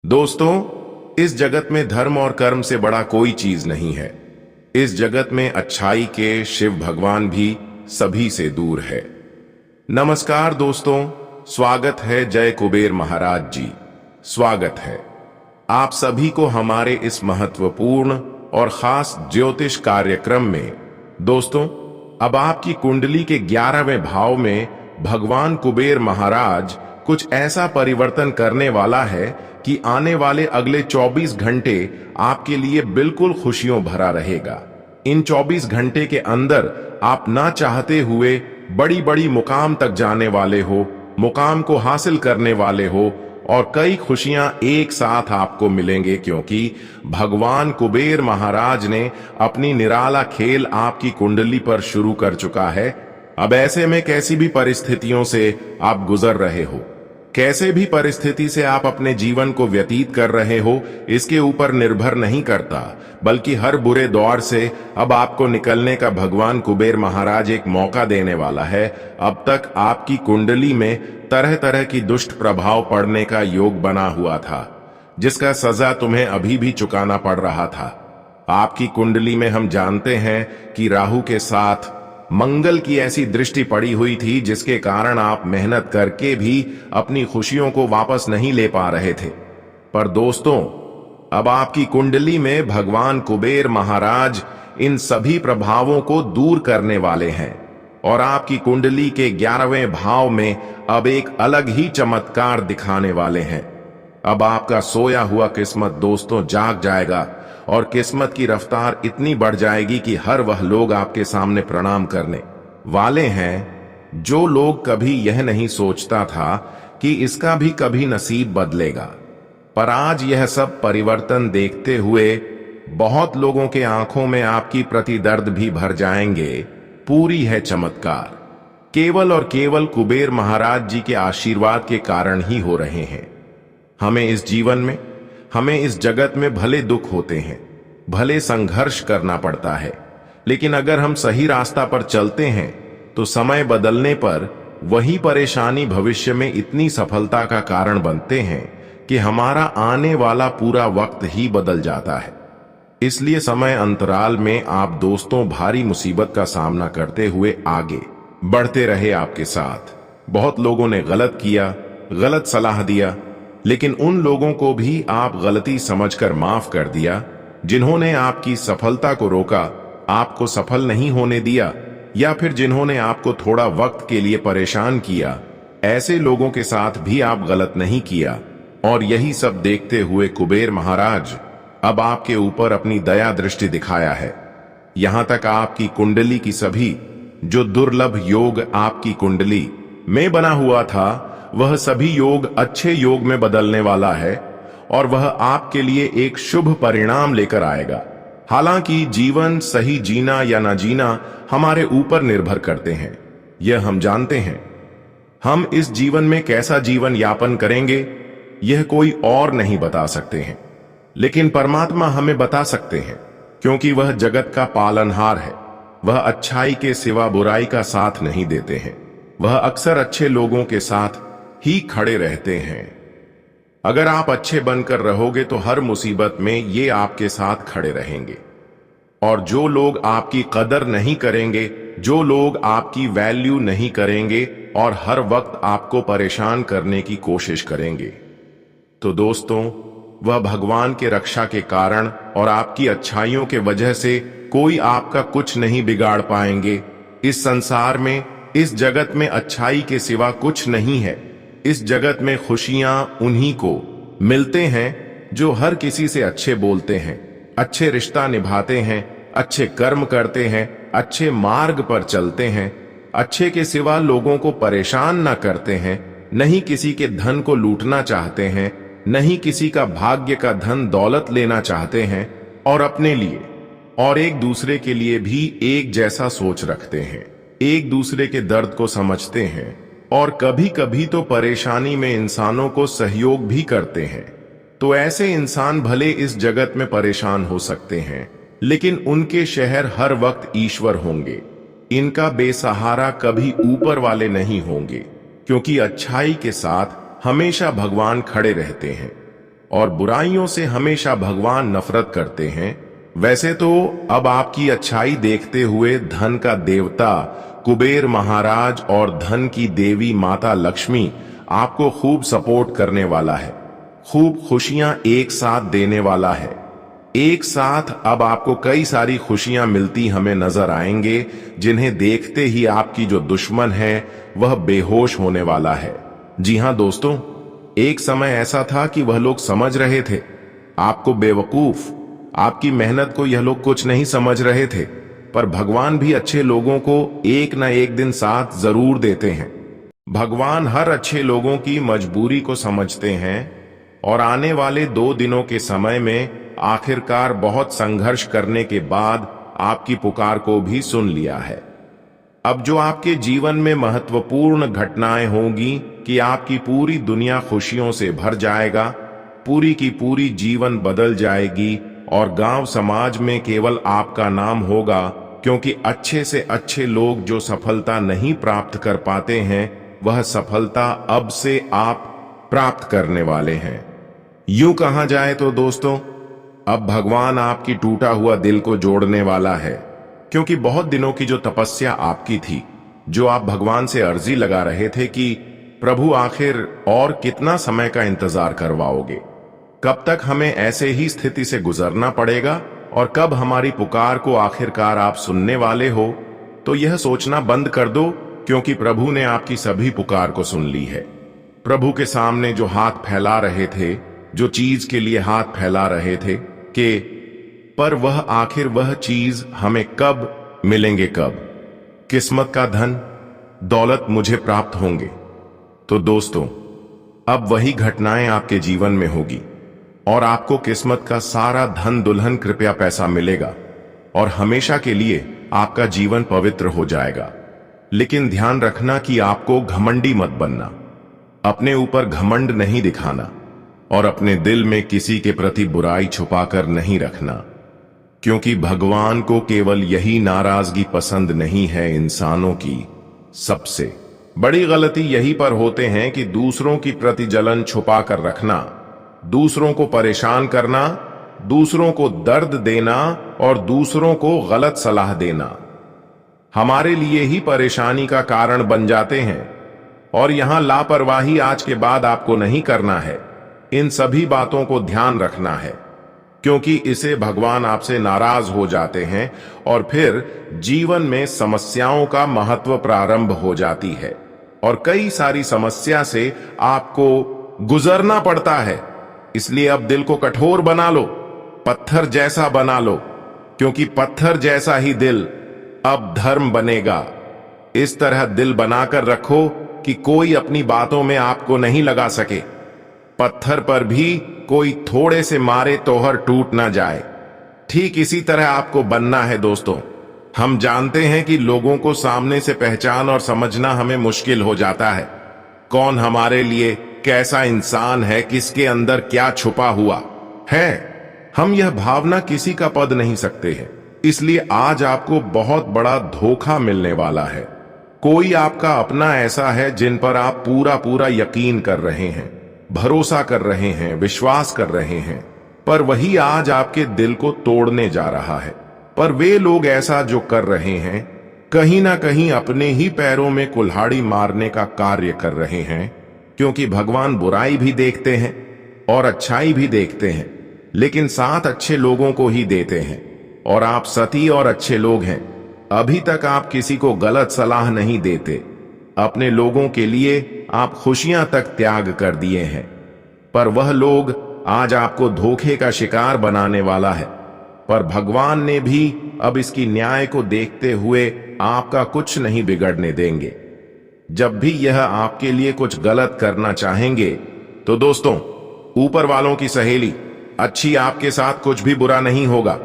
दोस्तों, इस जगत में धर्म और कर्म से बड़ा कोई चीज नहीं है। इस जगत में अच्छाई के शिव भगवान भी सभी से दूर है। नमस्कार दोस्तों, स्वागत है जय कुबेर महाराज जी। स्वागत है आप सभी को हमारे इस महत्वपूर्ण और खास ज्योतिष कार्यक्रम में। दोस्तों, अब आपकी कुंडली के 11वें भाव में भगवान कुबेर महाराज कुछ ऐसा परिवर्तन करने वाला है कि आने वाले अगले 24 घंटे आपके लिए बिल्कुल खुशियों भरा रहेगा। इन 24 घंटे के अंदर आप ना चाहते हुए बड़ी बड़ी मुकाम तक जाने वाले हो, मुकाम को हासिल करने वाले हो और कई खुशियां एक साथ आपको मिलेंगे, क्योंकि भगवान कुबेर महाराज ने अपनी निराला खेल आपकी कुंडली पर शुरू कर चुका है। अब ऐसे में कैसी भी परिस्थितियों से आप गुजर रहे हो, कैसे भी परिस्थिति से आप अपने जीवन को व्यतीत कर रहे हो, इसके ऊपर निर्भर नहीं करता, बल्कि हर बुरे दौर से अब आपको निकलने का भगवान कुबेर महाराज एक मौका देने वाला है। अब तक आपकी कुंडली में तरह तरह की दुष्ट प्रभाव पड़ने का योग बना हुआ था, जिसका सजा तुम्हें अभी भी चुकाना पड़ रहा था। आपकी कुंडली में हम जानते हैं कि राहु के साथ मंगल की ऐसी दृष्टि पड़ी हुई थी, जिसके कारण आप मेहनत करके भी अपनी खुशियों को वापस नहीं ले पा रहे थे। पर दोस्तों, अब आपकी कुंडली में भगवान कुबेर महाराज इन सभी प्रभावों को दूर करने वाले हैं और आपकी कुंडली के 11वें भाव में अब एक अलग ही चमत्कार दिखाने वाले हैं। अब आपका सोया हुआ किस्मत दोस्तों जाग जाएगा और किस्मत की रफ्तार इतनी बढ़ जाएगी कि हर वह लोग आपके सामने प्रणाम करने वाले हैं जो लोग कभी यह नहीं सोचता था कि इसका भी कभी नसीब बदलेगा। पर आज यह सब परिवर्तन देखते हुए बहुत लोगों के आंखों में आपकी प्रति दर्द भी भर जाएंगे। पूरी है चमत्कार केवल और केवल कुबेर महाराज जी के आशीर्वाद के कारण ही हो रहे हैं। हमें इस जीवन में, हमें इस जगत में भले दुख होते हैं, भले संघर्ष करना पड़ता है, लेकिन अगर हम सही रास्ता पर चलते हैं तो समय बदलने पर वही परेशानी भविष्य में इतनी सफलता का कारण बनते हैं कि हमारा आने वाला पूरा वक्त ही बदल जाता है। इसलिए समय अंतराल में आप दोस्तों भारी मुसीबत का सामना करते हुए आगे बढ़ते रहे आपके साथ। बहुत लोगों ने गलत किया, गलत सलाह दिया, लेकिन उन लोगों को भी आप गलती समझकर माफ कर दिया जिन्होंने आपकी सफलता को रोका, आपको सफल नहीं होने दिया, या फिर जिन्होंने आपको थोड़ा वक्त के लिए परेशान किया। ऐसे लोगों के साथ भी आप गलत नहीं किया। और यही सब देखते हुए कुबेर महाराज अब आपके ऊपर अपनी दया दृष्टि दिखाया है। यहां तक आपकी कुंडली की सभी जो दुर्लभ योग आपकी कुंडली में बना हुआ था, वह सभी योग अच्छे योग में बदलने वाला है और वह आपके लिए एक शुभ परिणाम लेकर आएगा। हालांकि जीवन सही जीना या ना जीना हमारे ऊपर निर्भर करते हैं, यह हम जानते हैं। हम इस जीवन में कैसा जीवन यापन करेंगे यह कोई और नहीं बता सकते हैं, लेकिन परमात्मा हमें बता सकते हैं, क्योंकि वह जगत का पालनहार है। वह अच्छाई के सिवा बुराई का साथ नहीं देते हैं। वह अक्सर अच्छे लोगों के साथ ही खड़े रहते हैं। अगर आप अच्छे बनकर रहोगे तो हर मुसीबत में ये आपके साथ खड़े रहेंगे। और जो लोग आपकी कदर नहीं करेंगे, जो लोग आपकी वैल्यू नहीं करेंगे और हर वक्त आपको परेशान करने की कोशिश करेंगे, तो दोस्तों, वह भगवान के रक्षा के कारण और आपकी अच्छाइयों के वजह से कोई आपका कुछ नहीं बिगाड़ पाएंगे। इस संसार में, इस जगत में अच्छाई के सिवा कुछ नहीं है। इस जगत में खुशियां उन्हीं को मिलते हैं जो हर किसी से अच्छे बोलते हैं, अच्छे रिश्ता निभाते हैं, अच्छे कर्म करते हैं, अच्छे मार्ग पर चलते हैं, अच्छे के सिवा लोगों को परेशान न करते हैं, नहीं किसी के धन को लूटना चाहते हैं, नहीं किसी का भाग्य का धन दौलत लेना चाहते हैं, और अपने लिए और एक दूसरे के लिए भी एक जैसा सोच रखते हैं, एक दूसरे के दर्द को समझते हैं और कभी कभी तो परेशानी में इंसानों को सहयोग भी करते हैं। तो ऐसे इंसान भले इस जगत में परेशान हो सकते हैं, लेकिन उनके शहर हर वक्त ईश्वर होंगे। इनका बेसहारा कभी ऊपर वाले नहीं होंगे, क्योंकि अच्छाई के साथ हमेशा भगवान खड़े रहते हैं और बुराइयों से हमेशा भगवान नफरत करते हैं, वैसे तो अब आपकी अच्छाई देखते हुए धन का देवता कुबेर महाराज और धन की देवी माता लक्ष्मी आपको खूब सपोर्ट करने वाला है, खूब खुशियां एक साथ देने वाला है। एक साथ अब आपको कई सारी खुशियां मिलती हमें नजर आएंगे, जिन्हें देखते ही आपकी जो दुश्मन है वह बेहोश होने वाला है। जी हां दोस्तों, एक समय ऐसा था कि वह लोग समझ रहे थे आपको बेवकूफ, आपकी मेहनत को यह लोग कुछ नहीं समझ रहे थे, पर भगवान भी अच्छे लोगों को एक न एक दिन साथ जरूर देते हैं। भगवान हर अच्छे लोगों की मजबूरी को समझते हैं और आने वाले 2 दिनों के समय में आखिरकार बहुत संघर्ष करने के बाद आपकी पुकार को भी सुन लिया है। अब जो आपके जीवन में महत्वपूर्ण घटनाएं होंगी कि आपकी पूरी दुनिया खुशियों से भर जाएगा, पूरी की पूरी जीवन बदल जाएगी और गांव समाज में केवल आपका नाम होगा, क्योंकि अच्छे से अच्छे लोग जो सफलता नहीं प्राप्त कर पाते हैं वह सफलता अब से आप प्राप्त करने वाले हैं। यूं कहा जाए तो दोस्तों, अब भगवान आपकी टूटा हुआ दिल को जोड़ने वाला है, क्योंकि बहुत दिनों की जो तपस्या आपकी थी, जो आप भगवान से अर्जी लगा रहे थे कि प्रभु आखिर और कितना समय का इंतजार करवाओगे, कब तक हमें ऐसे ही स्थिति से गुजरना पड़ेगा और कब हमारी पुकार को आखिरकार आप सुनने वाले हो, तो यह सोचना बंद कर दो, क्योंकि प्रभु ने आपकी सभी पुकार को सुन ली है। प्रभु के सामने जो हाथ फैला रहे थे, जो चीज के लिए हाथ फैला रहे थे कि पर वह आखिर वह चीज हमें कब मिलेंगे, कब किस्मत का धन दौलत मुझे प्राप्त होंगे। तो दोस्तों, अब वही घटनाएं आपके जीवन में होगी और आपको किस्मत का सारा धन दुल्हन कृपया पैसा मिलेगा और हमेशा के लिए आपका जीवन पवित्र हो जाएगा। लेकिन ध्यान रखना कि आपको घमंडी मत बनना, अपने ऊपर घमंड नहीं दिखाना और अपने दिल में किसी के प्रति बुराई छुपाकर नहीं रखना, क्योंकि भगवान को केवल यही नाराजगी पसंद नहीं है। इंसानों की सबसे बड़ी गलती यही पर होते हैं कि दूसरों की प्रति जलन छुपा कर रखना, दूसरों को परेशान करना, दूसरों को दर्द देना और दूसरों को गलत सलाह देना हमारे लिए ही परेशानी का कारण बन जाते हैं। और यहां लापरवाही आज के बाद आपको नहीं करना है, इन सभी बातों को ध्यान रखना है, क्योंकि इसे भगवान आपसे नाराज हो जाते हैं और फिर जीवन में समस्याओं का महत्व प्रारंभ हो जाती है और कई सारी समस्या से आपको गुजरना पड़ता है। इसलिए अब दिल को कठोर बना लो, पत्थर जैसा बना लो, क्योंकि पत्थर जैसा ही दिल अब धर्म बनेगा। इस तरह दिल बनाकर रखो कि कोई अपनी बातों में आपको नहीं लगा सके, पत्थर पर भी कोई थोड़े से मारे तोहर टूट ना जाए। ठीक इसी तरह आपको बनना है दोस्तों। हम जानते हैं कि लोगों को सामने से पहचान और समझना हमें मुश्किल हो जाता है, कौन हमारे लिए कैसा इंसान है, किसके अंदर क्या छुपा हुआ है। हम यह भावना किसी का पद नहीं सकते हैं। इसलिए आज आपको बहुत बड़ा धोखा मिलने वाला है। कोई आपका अपना ऐसा है जिन पर आप पूरा पूरा यकीन कर रहे हैं, भरोसा कर रहे हैं, विश्वास कर रहे हैं, पर वही आज आपके दिल को तोड़ने जा रहा है। पर वे लोग ऐसा जो कर रहे हैं, कहीं ना कहीं अपने ही पैरों में कुल्हाड़ी मारने का कार्य कर रहे हैं, क्योंकि भगवान बुराई भी देखते हैं और अच्छाई भी देखते हैं, लेकिन साथ अच्छे लोगों को ही देते हैं। और आप सती और अच्छे लोग हैं। अभी तक आप किसी को गलत सलाह नहीं देते, अपने लोगों के लिए आप खुशियां तक त्याग कर दिए हैं, पर वह लोग आज आपको धोखे का शिकार बनाने वाला है। पर भगवान ने भी अब इसकी न्याय को देखते हुए आपका कुछ नहीं बिगड़ने देंगे। जब भी यह आपके लिए कुछ गलत करना चाहेंगे, तो दोस्तों, ऊपर वालों की सहेली अच्छी आपके साथ कुछ भी बुरा नहीं होगा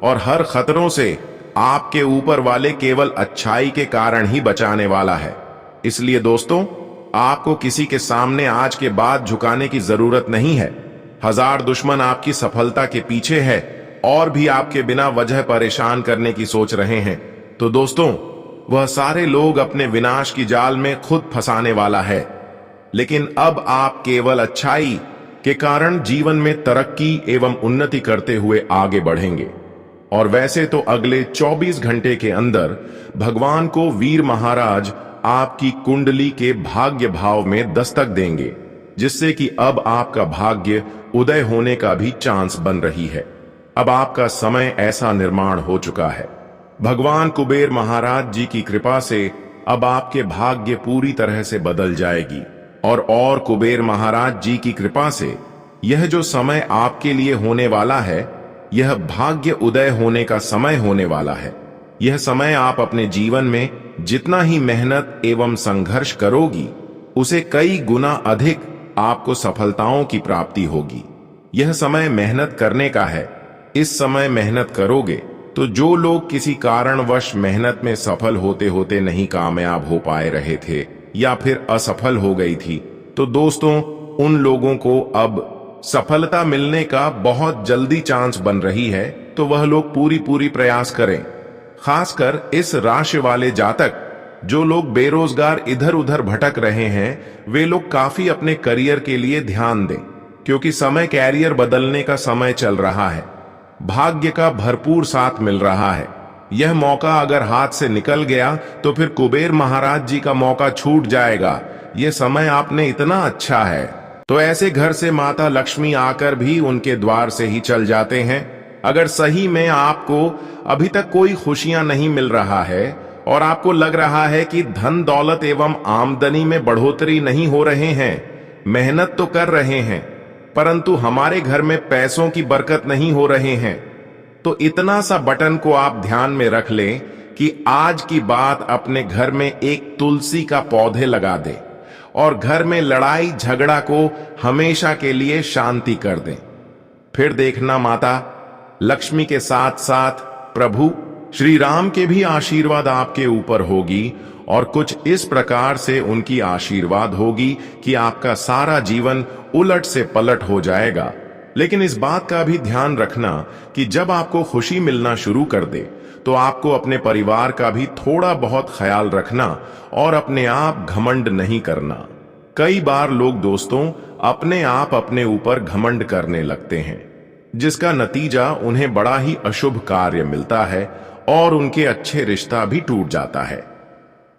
और हर खतरों से आपके ऊपर वाले केवल अच्छाई के कारण ही बचाने वाला है। इसलिए दोस्तों, आपको किसी के सामने आज के बाद झुकाने की जरूरत नहीं है। 1000 दुश्मन आपकी सफलता के पीछे है और भी आपके बिना वजह परेशान करने की सोच रहे हैं। तो दोस्तों, वह सारे लोग अपने विनाश की जाल में खुद फंसाने वाला है। लेकिन अब आप केवल अच्छाई, के कारण जीवन में तरक्की एवं उन्नति करते हुए आगे बढ़ेंगे। और वैसे तो अगले 24 घंटे के अंदर भगवान को वीर महाराज आपकी कुंडली के भाग्य भाव में दस्तक देंगे, जिससे कि अब आपका भाग्य उदय होने का भी चांस बन रही है। अब आपका समय ऐसा निर्माण हो चुका है। भगवान कुबेर महाराज जी की कृपा से अब आपके भाग्य पूरी तरह से बदल जाएगी और कुबेर महाराज जी की कृपा से यह जो समय आपके लिए होने वाला है, यह भाग्य उदय होने का समय होने वाला है। यह समय आप अपने जीवन में जितना ही मेहनत एवं संघर्ष करोगी, उसे कई गुना अधिक आपको सफलताओं की प्राप्ति होगी। यह समय मेहनत करने का है। इस समय मेहनत करोगे तो जो लोग किसी कारणवश मेहनत में सफल होते होते नहीं कामयाब हो पाए रहे थे या फिर असफल हो गई थी, तो दोस्तों उन लोगों को अब सफलता मिलने का बहुत जल्दी चांस बन रही है। तो वह लोग पूरी प्रयास करें। खासकर इस राशि वाले जातक जो लोग बेरोजगार इधर उधर भटक रहे हैं, वे लोग काफी अपने करियर के लिए ध्यान दें, क्योंकि समय कैरियर बदलने का समय चल रहा है। भाग्य का भरपूर साथ मिल रहा है। यह मौका अगर हाथ से निकल गया तो फिर कुबेर महाराज जी का मौका छूट जाएगा। यह समय आपने इतना अच्छा है। तो ऐसे घर से माता लक्ष्मी आकर भी उनके द्वार से ही चल जाते हैं। अगर सही में आपको अभी तक कोई खुशियां नहीं मिल रहा है और आपको लग रहा है कि धन दौलत एवं आमदनी में बढ़ोतरी नहीं हो रहे हैं, मेहनत तो कर रहे हैं परंतु हमारे घर में पैसों की बरकत नहीं हो रहे हैं, तो इतना सा बटन को आप ध्यान में रख लें कि आज की बात अपने घर में एक तुलसी का पौधे लगा दे और घर में लड़ाई झगड़ा को हमेशा के लिए शांति कर दें। फिर देखना माता लक्ष्मी के साथ साथ प्रभु श्री राम के भी आशीर्वाद आपके ऊपर होगी और कुछ इस प्रकार से उनकी आशीर्वाद होगी कि आपका सारा जीवन उलट से पलट हो जाएगा। लेकिन इस बात का भी ध्यान रखना कि जब आपको खुशी मिलना शुरू कर दे तो आपको अपने परिवार का भी थोड़ा बहुत ख्याल रखना और अपने आप घमंड नहीं करना। कई बार लोग दोस्तों अपने आप अपने ऊपर घमंड करने लगते हैं, जिसका नतीजा उन्हें बड़ा ही अशुभ कार्य मिलता है और उनके अच्छे रिश्ता भी टूट जाता है।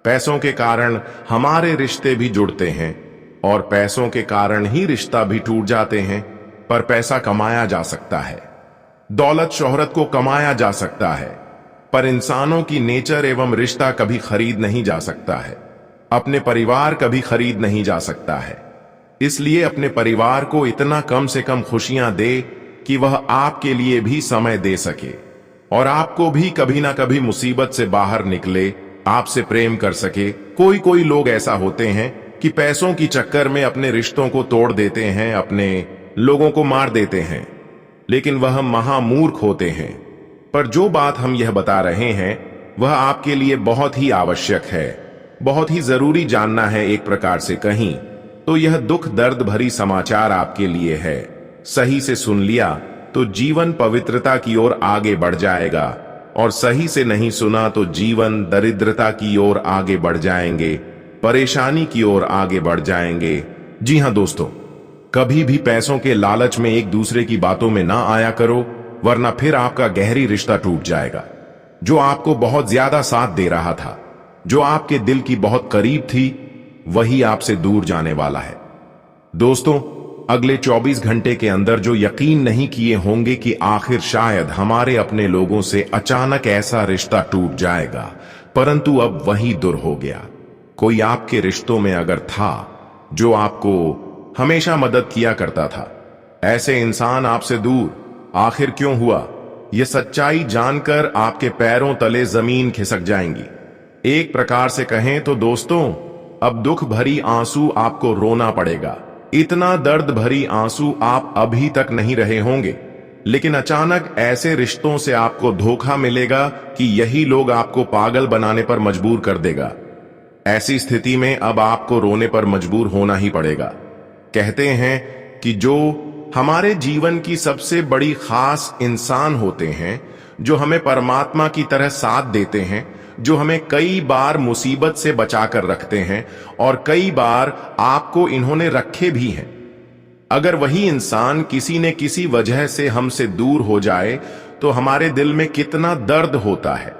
पैसों के कारण हमारे रिश्ते भी जुड़ते हैं और पैसों के कारण ही रिश्ता भी टूट जाते हैं। पर पैसा कमाया जा सकता है, दौलत शोहरत को कमाया जा सकता है, पर इंसानों की नेचर एवं रिश्ता कभी खरीद नहीं जा सकता है। अपने परिवार कभी खरीद नहीं जा सकता है। इसलिए अपने परिवार को इतना कम से कम खुशियां दे कि वह आपके लिए भी समय दे सके और आपको भी कभी ना कभी मुसीबत से बाहर निकले, आपसे प्रेम कर सके। कोई लोग ऐसा होते हैं कि पैसों की चक्कर में अपने रिश्तों को तोड़ देते हैं, अपने लोगों को मार देते हैं, लेकिन वह महामूर्ख होते हैं। पर जो बात हम यह बता रहे हैं वह आपके लिए बहुत ही आवश्यक है, बहुत ही जरूरी जानना है। एक प्रकार से कहीं तो यह दुख दर्द भरी समाचार आपके लिए है। सही से सुन लिया तो जीवन पवित्रता की ओर आगे बढ़ जाएगा और सही से नहीं सुना तो जीवन दरिद्रता की ओर आगे बढ़ जाएंगे, परेशानी की ओर आगे बढ़ जाएंगे। जी हां दोस्तों, कभी भी पैसों के लालच में एक दूसरे की बातों में ना आया करो, वरना फिर आपका गहरी रिश्ता टूट जाएगा। जो आपको बहुत ज्यादा साथ दे रहा था, जो आपके दिल की बहुत करीब थी, वही आपसे दूर जाने वाला है। दोस्तों, अगले 24 घंटे के अंदर जो यकीन नहीं किए होंगे कि आखिर शायद हमारे अपने लोगों से अचानक ऐसा रिश्ता टूट जाएगा, परंतु अब वही दूर हो गया। कोई आपके रिश्तों में अगर था जो आपको हमेशा मदद किया करता था, ऐसे इंसान आपसे दूर आखिर क्यों हुआ? यह सच्चाई जानकर आपके पैरों तले जमीन खिसक जाएंगी। एक प्रकार से कहें तो दोस्तों, अब दुख भरी आंसू आपको रोना पड़ेगा। इतना दर्द भरी आंसू आप अभी तक नहीं रहे होंगे, लेकिन अचानक ऐसे रिश्तों से आपको धोखा मिलेगा कि यही लोग आपको पागल बनाने पर मजबूर कर देगा। ऐसी स्थिति में अब आपको रोने पर मजबूर होना ही पड़ेगा। कहते हैं कि जो हमारे जीवन की सबसे बड़ी खास इंसान होते हैं, जो हमें परमात्मा की तरह साथ देते हैं, जो हमें कई बार मुसीबत से बचाकर रखते हैं और कई बार आपको इन्होंने रखे भी हैं, अगर वही इंसान किसी न किसी वजह से हमसे दूर हो जाए तो हमारे दिल में कितना दर्द होता है।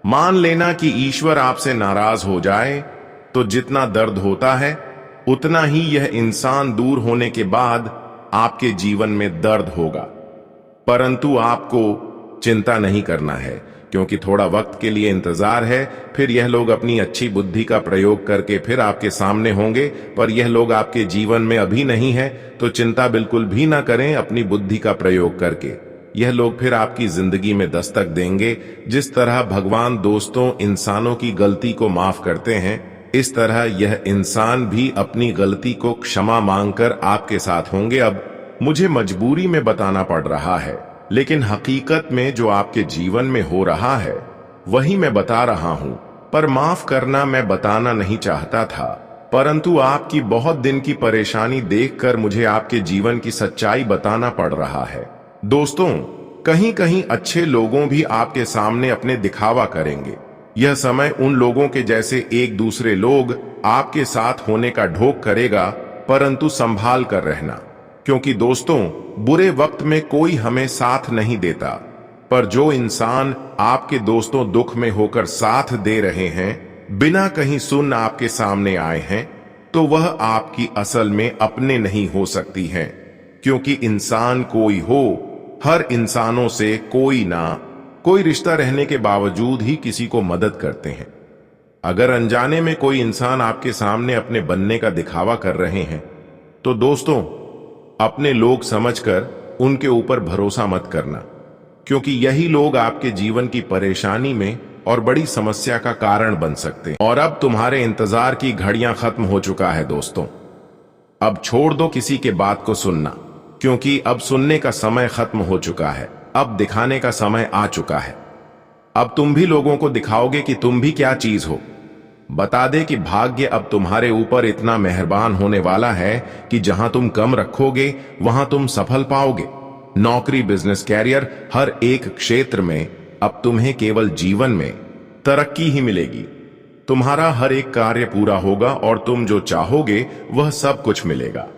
मान लेना कि ईश्वर आपसे नाराज हो जाए तो जितना दर्द होता है उतना ही यह इंसान दूर होने के बाद आपके जीवन में दर्द होगा। परंतु आपको चिंता नहीं करना है, क्योंकि थोड़ा वक्त के लिए इंतजार है। फिर यह लोग अपनी अच्छी बुद्धि का प्रयोग करके फिर आपके सामने होंगे, पर यह लोग आपके जीवन में अभी नहीं है, तो चिंता बिल्कुल भी ना करें। अपनी बुद्धि का प्रयोग करके यह लोग फिर आपकी जिंदगी में दस्तक देंगे। जिस तरह भगवान दोस्तों इंसानों की गलती को माफ करते हैं, इस तरह यह इंसान भी अपनी गलती को क्षमा मांगकर आपके साथ होंगे। अब मुझे मजबूरी में बताना पड़ रहा है, लेकिन हकीकत में जो आपके जीवन में हो रहा है वही मैं बता रहा हूं। पर माफ करना मैं बताना नहीं चाहता था, परंतु आपकी बहुत दिन की परेशानी देखकर मुझे आपके जीवन की सच्चाई बताना पड़ रहा है। दोस्तों, कहीं कहीं अच्छे लोगों भी आपके सामने अपने दिखावा करेंगे। यह समय उन लोगों के जैसे एक दूसरे लोग आपके साथ होने का ढोंग करेगा, परंतु संभाल कर रहना, क्योंकि दोस्तों बुरे वक्त में कोई हमें साथ नहीं देता, पर जो इंसान आपके दोस्तों दुख में होकर साथ दे रहे हैं, बिना कहीं सुन आपके सामने आए हैं, तो वह आपकी असल में अपने नहीं हो सकती हैं। क्योंकि इंसान कोई हो, हर इंसानों से कोई ना कोई रिश्ता रहने के बावजूद ही किसी को मदद करते हैं। अगर अनजाने में कोई इंसान आपके सामने अपने बनने का दिखावा कर रहे हैं, तो दोस्तों अपने लोग समझकर उनके ऊपर भरोसा मत करना, क्योंकि यही लोग आपके जीवन की परेशानी में और बड़ी समस्या का कारण बन सकते हैं। और अब तुम्हारे इंतजार की घड़ियां खत्म हो चुका है दोस्तों। अब छोड़ दो किसी के बात को सुनना, क्योंकि अब सुनने का समय खत्म हो चुका है। अब दिखाने का समय आ चुका है। अब तुम भी लोगों को दिखाओगे कि तुम भी क्या चीज हो। बता दे कि भाग्य अब तुम्हारे ऊपर इतना मेहरबान होने वाला है कि जहां तुम कम रखोगे वहां तुम सफल पाओगे। नौकरी, बिजनेस, कैरियर, हर एक क्षेत्र में अब तुम्हें केवल जीवन में तरक्की ही मिलेगी। तुम्हारा हर एक कार्य पूरा होगा और तुम जो चाहोगे वह सब कुछ मिलेगा।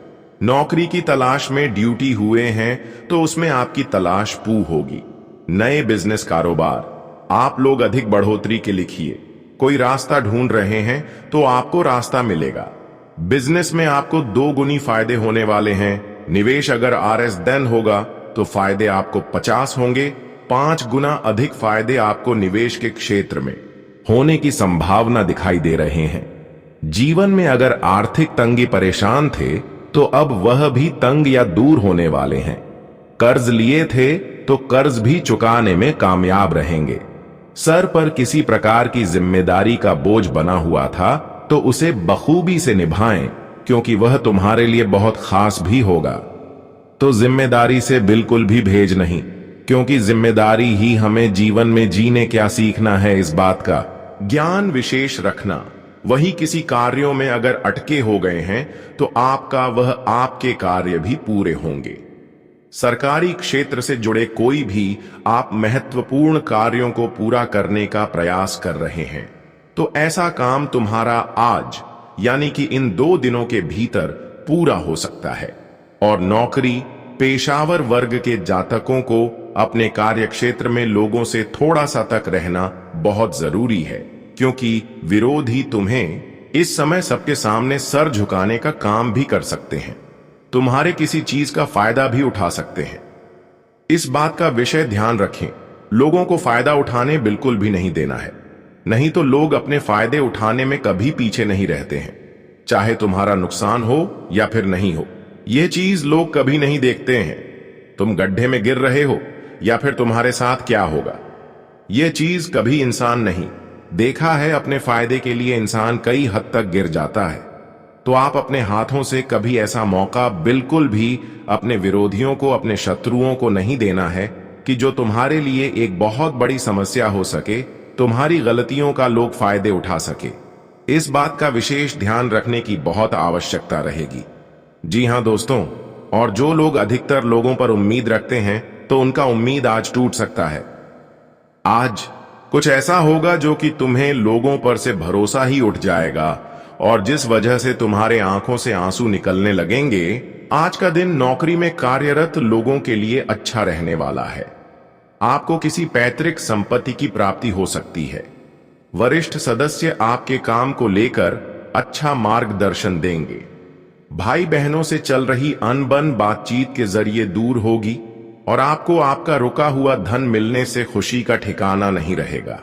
नौकरी की तलाश में ड्यूटी हुए हैं तो उसमें आपकी तलाश पू होगी। नए बिजनेस, कारोबार, आप लोग अधिक बढ़ोतरी के लिखिए। कोई रास्ता ढूंढ रहे हैं तो आपको रास्ता मिलेगा। बिजनेस में आपको 2 गुनी फायदे होने वाले हैं। निवेश अगर RS धन होगा तो फायदे आपको 50 होंगे। 5 गुना अधिक फायदे आपको निवेश के क्षेत्र में होने की संभावना दिखाई दे रहे हैं। जीवन में अगर आर्थिक तंगी परेशान थे तो अब वह भी तंग या दूर होने वाले हैं। कर्ज लिए थे तो कर्ज भी चुकाने में कामयाब रहेंगे। सर पर किसी प्रकार की जिम्मेदारी का बोझ बना हुआ था तो उसे बखूबी से निभाएं, क्योंकि वह तुम्हारे लिए बहुत खास भी होगा। तो जिम्मेदारी से बिल्कुल भी भेज नहीं, क्योंकि जिम्मेदारी ही हमें जीवन में जीने क्या सीखना है, इस बात का ज्ञान विशेष रखना। वही किसी कार्यों में अगर अटके हो गए हैं तो आपका वह आपके कार्य भी पूरे होंगे। सरकारी क्षेत्र से जुड़े कोई भी आप महत्वपूर्ण कार्यों को पूरा करने का प्रयास कर रहे हैं, तो ऐसा काम तुम्हारा आज यानी कि इन 2 दिनों के भीतर पूरा हो सकता है। और नौकरी पेशावर वर्ग के जातकों को अपने कार्य क्षेत्र में लोगों से थोड़ा सा तक रहना बहुत जरूरी है, क्योंकि विरोधी तुम्हें इस समय सबके सामने सर झुकाने का काम भी कर सकते हैं। तुम्हारे किसी चीज का फायदा भी उठा सकते हैं। इस बात का विषय ध्यान रखें, लोगों को फायदा उठाने बिल्कुल भी नहीं देना है, नहीं तो लोग अपने फायदे उठाने में कभी पीछे नहीं रहते हैं। चाहे तुम्हारा नुकसान हो या फिर नहीं हो, यह चीज लोग कभी नहीं देखते हैं। तुम गड्ढे में गिर रहे हो या फिर तुम्हारे साथ क्या होगा, यह चीज कभी इंसान नहीं देखा है। अपने फायदे के लिए इंसान कई हद तक गिर जाता है, तो आप अपने हाथों से कभी ऐसा मौका बिल्कुल भी अपने विरोधियों को, अपने शत्रुओं को नहीं देना है कि जो तुम्हारे लिए एक बहुत बड़ी समस्या हो सके, तुम्हारी गलतियों का लोग फायदे उठा सके। इस बात का विशेष ध्यान रखने की बहुत आवश्यकता रहेगी। जी हां दोस्तों, और जो लोग अधिकतर लोगों पर उम्मीद रखते हैं तो उनका उम्मीद आज टूट सकता है। आज कुछ ऐसा होगा जो कि तुम्हें लोगों पर से भरोसा ही उठ जाएगा, और जिस वजह से तुम्हारे आंखों से आंसू निकलने लगेंगे, आज का दिन नौकरी में कार्यरत लोगों के लिए अच्छा रहने वाला है। आपको किसी पैतृक संपत्ति की प्राप्ति हो सकती है। वरिष्ठ सदस्य आपके काम को लेकर अच्छा मार्गदर्शन देंगे। भाई बहनों से चल रही अनबन बातचीत के जरिए दूर होगी और आपको आपका रुका हुआ धन मिलने से खुशी का ठिकाना नहीं रहेगा।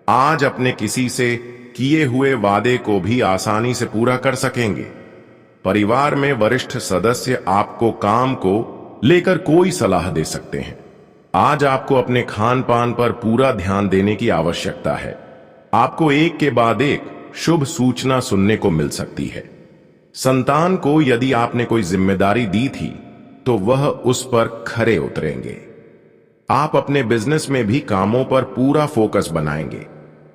आज अपने किसी से किए हुए वादे को भी आसानी से पूरा कर सकेंगे। परिवार में वरिष्ठ सदस्य आपको काम को लेकर कोई सलाह दे सकते हैं। आज आपको अपने खान पान पर पूरा ध्यान देने की आवश्यकता है। आपको एक के बाद एक शुभ सूचना सुनने को मिल सकती है। संतान को यदि आपने कोई जिम्मेदारी दी थी तो वह उस पर खरे उतरेंगे। आप अपने बिजनेस में भी कामों पर पूरा फोकस बनाएंगे।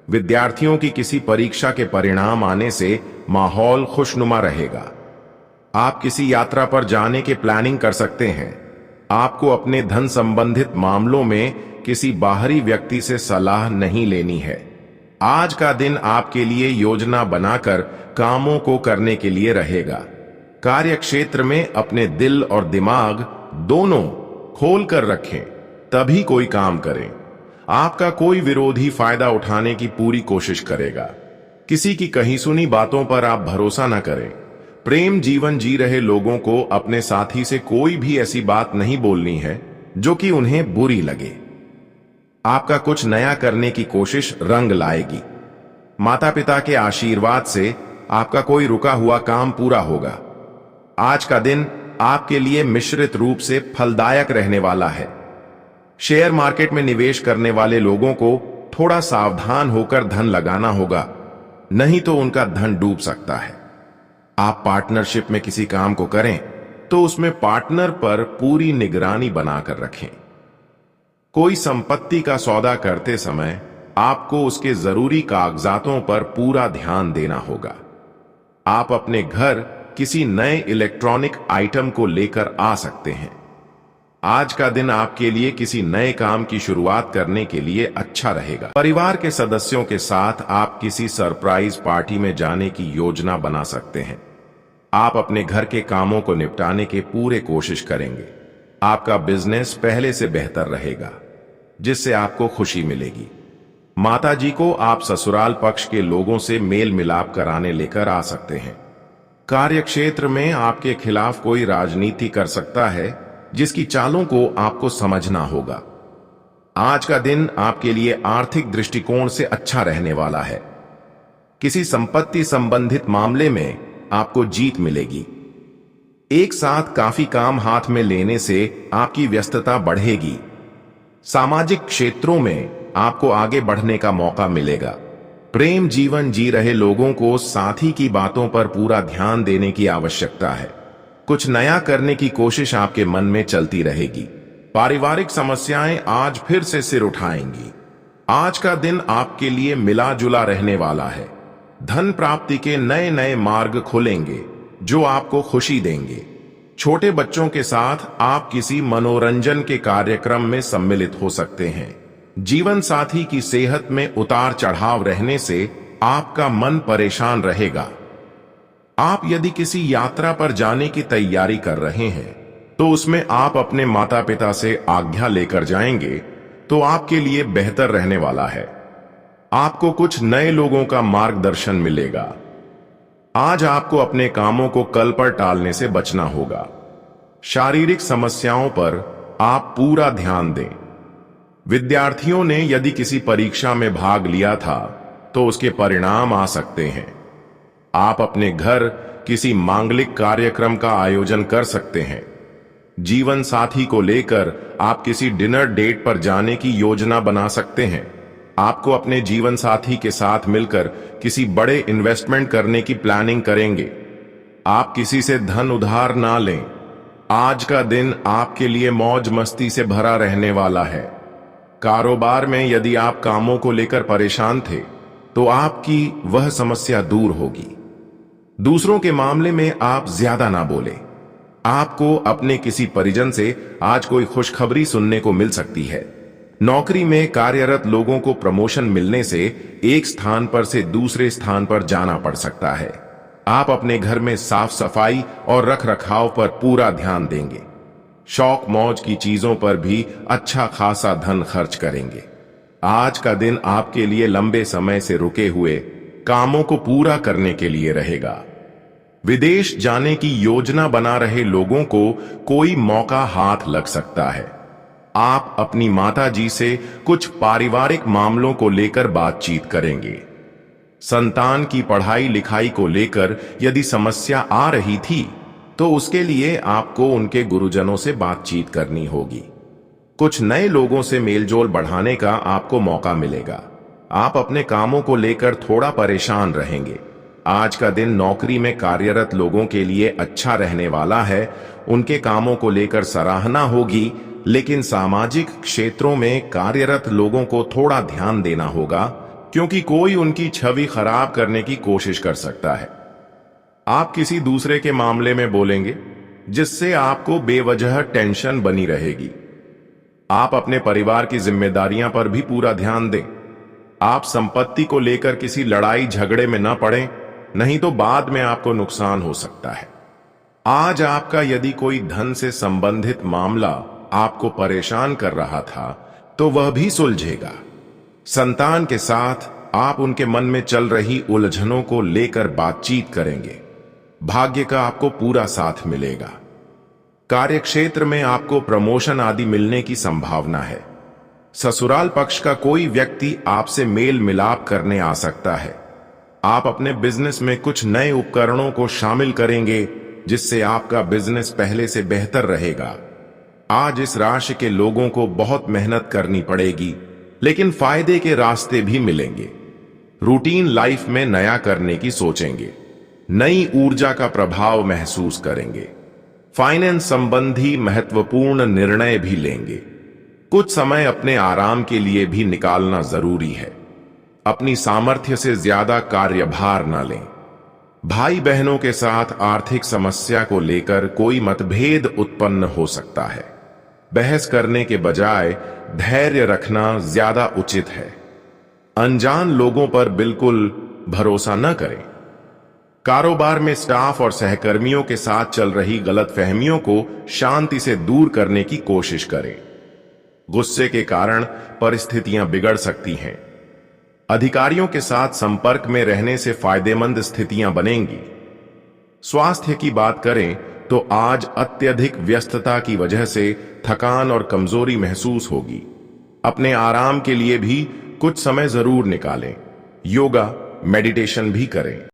विद्यार्थियों की किसी परीक्षा के परिणाम आने से माहौल खुशनुमा रहेगा। आप किसी यात्रा पर जाने के प्लानिंग कर सकते हैं। आपको अपने धन संबंधित मामलों में किसी बाहरी व्यक्ति से सलाह नहीं लेनी है। आज का दिन आपके लिए योजना बनाकर कामों को करने के लिए रहेगा। कार्य क्षेत्र में अपने दिल और दिमाग दोनों खोल कर रखें, तभी कोई काम करें। आपका कोई विरोधी फायदा उठाने की पूरी कोशिश करेगा। किसी की कही सुनी बातों पर आप भरोसा न करें। प्रेम जीवन जी रहे लोगों को अपने साथी से कोई भी ऐसी बात नहीं बोलनी है जो कि उन्हें बुरी लगे। आपका कुछ नया करने की कोशिश रंग लाएगी। माता पिता के आशीर्वाद से आपका कोई रुका हुआ काम पूरा होगा। आज का दिन आपके लिए मिश्रित रूप से फलदायक रहने वाला है। शेयर मार्केट में निवेश करने वाले लोगों को थोड़ा सावधान होकर धन लगाना होगा, नहीं तो उनका धन डूब सकता है। आप पार्टनरशिप में किसी काम को करें तो उसमें पार्टनर पर पूरी निगरानी बनाकर रखें। कोई संपत्ति का सौदा करते समय आपको उसके जरूरी कागजातों पर पूरा ध्यान देना होगा। आप अपने घर किसी नए इलेक्ट्रॉनिक आइटम को लेकर आ सकते हैं। आज का दिन आपके लिए किसी नए काम की शुरुआत करने के लिए अच्छा रहेगा। परिवार के सदस्यों के साथ आप किसी सरप्राइज पार्टी में जाने की योजना बना सकते हैं। आप अपने घर के कामों को निपटाने के पूरे कोशिश करेंगे। आपका बिजनेस पहले से बेहतर रहेगा, जिससे आपको खुशी मिलेगी। माताजी को आप ससुराल पक्ष के लोगों से मेल मिलाप कराने लेकर आ सकते हैं। कार्य क्षेत्र में आपके खिलाफ कोई राजनीति कर सकता है, जिसकी चालों को आपको समझना होगा। आज का दिन आपके लिए आर्थिक दृष्टिकोण से अच्छा रहने वाला है। किसी संपत्ति संबंधित मामले में आपको जीत मिलेगी। एक साथ काफी काम हाथ में लेने से आपकी व्यस्तता बढ़ेगी। सामाजिक क्षेत्रों में आपको आगे बढ़ने का मौका मिलेगा। प्रेम जीवन जी रहे लोगों को साथी की बातों पर पूरा ध्यान देने की आवश्यकता है। कुछ नया करने की कोशिश आपके मन में चलती रहेगी। पारिवारिक समस्याएं आज फिर से सिर उठाएंगी। आज का दिन आपके लिए मिला जुला रहने वाला है। धन प्राप्ति के नए नए मार्ग खुलेंगे जो आपको खुशी देंगे। छोटे बच्चों के साथ आप किसी मनोरंजन के कार्यक्रम में सम्मिलित हो सकते हैं। जीवन साथी की सेहत में उतार चढ़ाव रहने से आपका मन परेशान रहेगा। आप यदि किसी यात्रा पर जाने की तैयारी कर रहे हैं तो उसमें आप अपने माता पिता से आज्ञा लेकर जाएंगे तो आपके लिए बेहतर रहने वाला है। आपको कुछ नए लोगों का मार्गदर्शन मिलेगा। आज आपको अपने कामों को कल पर टालने से बचना होगा। शारीरिक समस्याओं पर आप पूरा ध्यान दें। विद्यार्थियों ने यदि किसी परीक्षा में भाग लिया था तो उसके परिणाम आ सकते हैं। आप अपने घर किसी मांगलिक कार्यक्रम का आयोजन कर सकते हैं। जीवन साथी को लेकर आप किसी डिनर डेट पर जाने की योजना बना सकते हैं। आपको अपने जीवन साथी के साथ मिलकर किसी बड़े इन्वेस्टमेंट करने की प्लानिंग करेंगे। आप किसी से धन उधार ना लें। आज का दिन आपके लिए मौज मस्ती से भरा रहने वाला है। कारोबार में यदि आप कामों को लेकर परेशान थे तो आपकी वह समस्या दूर होगी। दूसरों के मामले में आप ज्यादा ना बोलें। आपको अपने किसी परिजन से आज कोई खुशखबरी सुनने को मिल सकती है। नौकरी में कार्यरत लोगों को प्रमोशन मिलने से एक स्थान पर से दूसरे स्थान पर जाना पड़ सकता है। आप अपने घर में साफ सफाई और रख रखाव पर पूरा ध्यान देंगे। शौक मौज की चीजों पर भी अच्छा खासा धन खर्च करेंगे। आज का दिन आपके लिए लंबे समय से रुके हुए कामों को पूरा करने के लिए रहेगा। विदेश जाने की योजना बना रहे लोगों को कोई मौका हाथ लग सकता है। आप अपनी माता जी से कुछ पारिवारिक मामलों को लेकर बातचीत करेंगे। संतान की पढ़ाई लिखाई को लेकर यदि समस्या आ रही थी तो उसके लिए आपको उनके गुरुजनों से बातचीत करनी होगी। कुछ नए लोगों से मेलजोल बढ़ाने का आपको मौका मिलेगा। आप अपने कामों को लेकर थोड़ा परेशान रहेंगे। आज का दिन नौकरी में कार्यरत लोगों के लिए अच्छा रहने वाला है। उनके कामों को लेकर सराहना होगी, लेकिन सामाजिक क्षेत्रों में कार्यरत लोगों को थोड़ा ध्यान देना होगा, क्योंकि कोई उनकी छवि खराब करने की कोशिश कर सकता है। आप किसी दूसरे के मामले में बोलेंगे, जिससे आपको बेवजह टेंशन बनी रहेगी। आप अपने परिवार की जिम्मेदारियां पर भी पूरा ध्यान दें। आप संपत्ति को लेकर किसी लड़ाई झगड़े में न पड़ें, नहीं तो बाद में आपको नुकसान हो सकता है। आज आपका यदि कोई धन से संबंधित मामला आपको परेशान कर रहा था तो वह भी सुलझेगा। संतान के साथ आप उनके मन में चल रही उलझनों को लेकर बातचीत करेंगे। भाग्य का आपको पूरा साथ मिलेगा। कार्यक्षेत्र में आपको प्रमोशन आदि मिलने की संभावना है। ससुराल पक्ष का कोई व्यक्ति आपसे मेल मिलाप करने आ सकता है। आप अपने बिजनेस में कुछ नए उपकरणों को शामिल करेंगे, जिससे आपका बिजनेस पहले से बेहतर रहेगा। आज इस राशि के लोगों को बहुत मेहनत करनी पड़ेगी, लेकिन फायदे के रास्ते भी मिलेंगे। रूटीन लाइफ में नया करने की सोचेंगे। नई ऊर्जा का प्रभाव महसूस करेंगे। फाइनेंस संबंधी महत्वपूर्ण निर्णय भी लेंगे। कुछ समय अपने आराम के लिए भी निकालना जरूरी है। अपनी सामर्थ्य से ज्यादा कार्यभार न लें। भाई बहनों के साथ आर्थिक समस्या को लेकर कोई मतभेद उत्पन्न हो सकता है। बहस करने के बजाय धैर्य रखना ज्यादा उचित है। अनजान लोगों पर बिल्कुल भरोसा न करें। कारोबार में स्टाफ और सहकर्मियों के साथ चल रही गलतफहमियों को शांति से दूर करने की कोशिश करें। गुस्से के कारण परिस्थितियां बिगड़ सकती हैं। अधिकारियों के साथ संपर्क में रहने से फायदेमंद स्थितियां बनेंगी। स्वास्थ्य की बात करें तो आज अत्यधिक व्यस्तता की वजह से थकान और कमजोरी महसूस होगी। अपने आराम के लिए भी कुछ समय जरूर निकालें। योगा, मेडिटेशन भी करें।